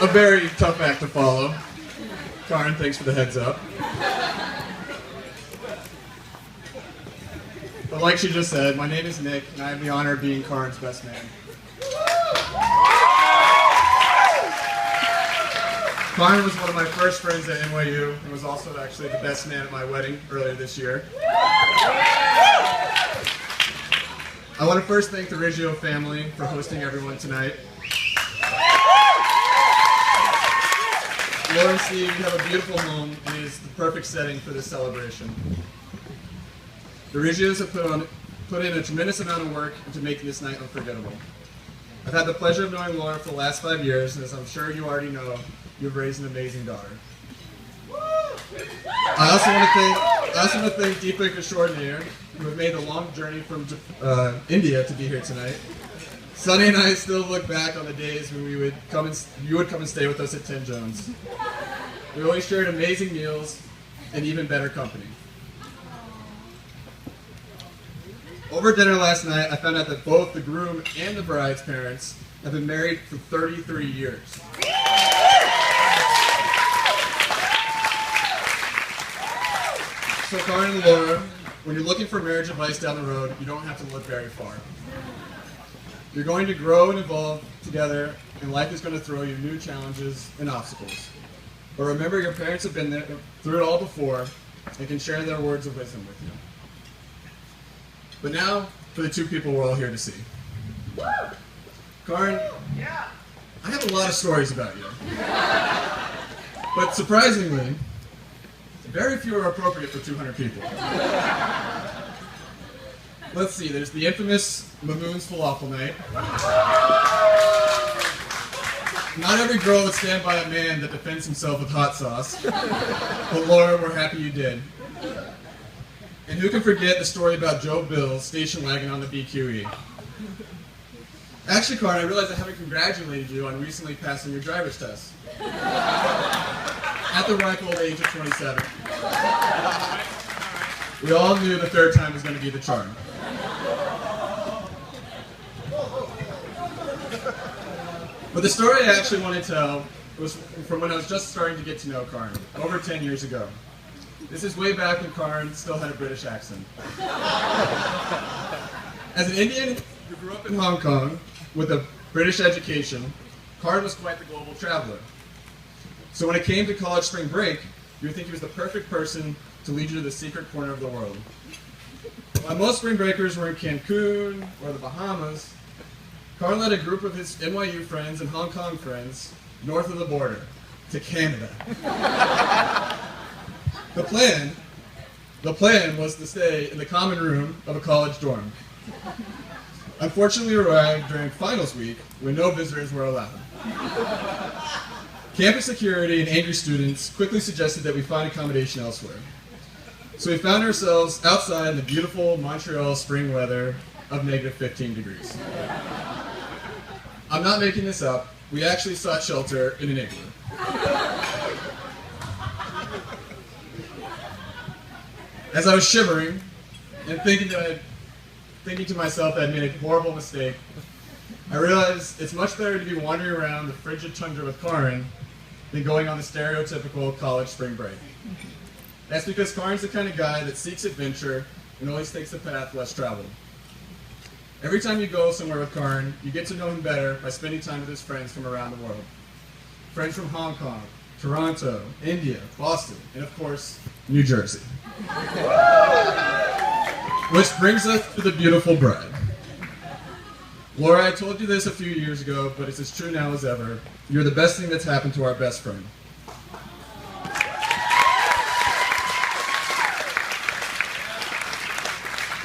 A very tough act to follow. Karin, thanks for the heads up. But like she just said, my name is Nick, and I have the honor of being Karin's best man. Karin was one of my first friends at NYU, and was also actually the best man at my wedding earlier this year. I want to first thank the Riggio family for hosting everyone tonight. Laura and Steve, you have a beautiful home, and it is the perfect setting for this celebration. The Riggios have put in a tremendous amount of work into making this night unforgettable. I've had the pleasure of knowing Laura for the last 5 years, and as I'm sure you already know, you've raised an amazing daughter. I also want to thank Deepak Ashwarnair, who have made the long journey from India to be here tonight. Sunny and I still look back on the days when you would come and stay with us at Tim Jones. We always shared amazing meals and even better company. Over dinner last night, I found out that both the groom and the bride's parents have been married for 33 years. So Karin and Laura, when you're looking for marriage advice down the road, you don't have to look very far. You're going to grow and evolve together, and life is going to throw you new challenges and obstacles. But remember, your parents have been there, through it all before, and can share their words of wisdom with you. But now, for the two people we're all here to see. Karin, I have a lot of stories about you. But surprisingly, very few are appropriate for 200 people. Let's see, there's the infamous Mamoon's Falafel Night. Not every girl would stand by a man that defends himself with hot sauce. But Laura, we're happy you did. And who can forget the story about Joe Bill station wagon on the BQE? Actually, Karin, I realize I haven't congratulated you on recently passing your driver's test. At the ripe old age of 27. We all knew the third time was going to be the charm. But the story I actually want to tell was from when I was just starting to get to know Karin, over 10 years ago. This is way back when Karin still had a British accent. As an Indian who grew up in Hong Kong with a British education, Karin was quite the global traveler. So when it came to college spring break, you would think he was the perfect person to lead you to the secret corner of the world. While most spring breakers were in Cancun or the Bahamas, Karin led a group of his NYU friends and Hong Kong friends north of the border to Canada. The plan was to stay in the common room of a college dorm. Unfortunately, we arrived during finals week when no visitors were allowed. Campus security and angry students quickly suggested that we find accommodation elsewhere. So we found ourselves outside in the beautiful Montreal spring weather of negative 15 degrees. I'm not making this up. We actually sought shelter in an igloo. As I was shivering and thinking to myself that I'd made a horrible mistake, I realized it's much better to be wandering around the frigid tundra with Karin than going on the stereotypical college spring break. That's because Karin's the kind of guy that seeks adventure and always takes the path less traveled. Every time you go somewhere with Karin, you get to know him better by spending time with his friends from around the world. Friends from Hong Kong, Toronto, India, Boston, and of course, New Jersey. Which brings us to the beautiful bride. Laura, I told you this a few years ago, but it's as true now as ever. You're the best thing that's happened to our best friend.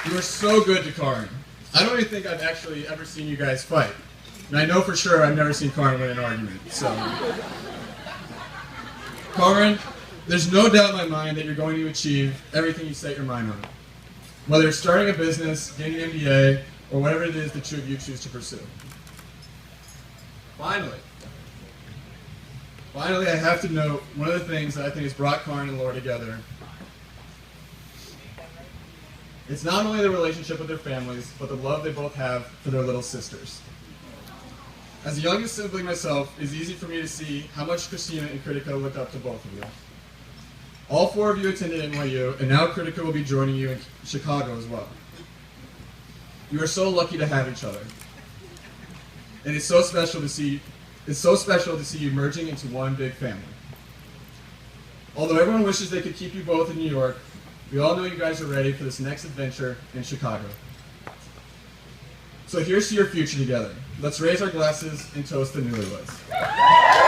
You are so good to Karin. I don't even think I've actually ever seen you guys fight. And I know for sure I've never seen Karin win an argument, so. Karin, there's no doubt in my mind that you're going to achieve everything you set your mind on. Whether it's starting a business, getting an MBA, or whatever it is the two of you choose to pursue. Finally, I have to note one of the things that I think has brought Karin and Laura together. It's not only the relationship with their families, but the love they both have for their little sisters. As the youngest sibling myself, it is easy for me to see how much Christina and Critica look up to both of you. All four of you attended NYU, and now Critica will be joining you in Chicago as well. You are so lucky to have each other. And it's so special to see you merging into one big family. Although everyone wishes they could keep you both in New York, we all know you guys are ready for this next adventure in Chicago. So here's to your future together. Let's raise our glasses and toast the newlyweds.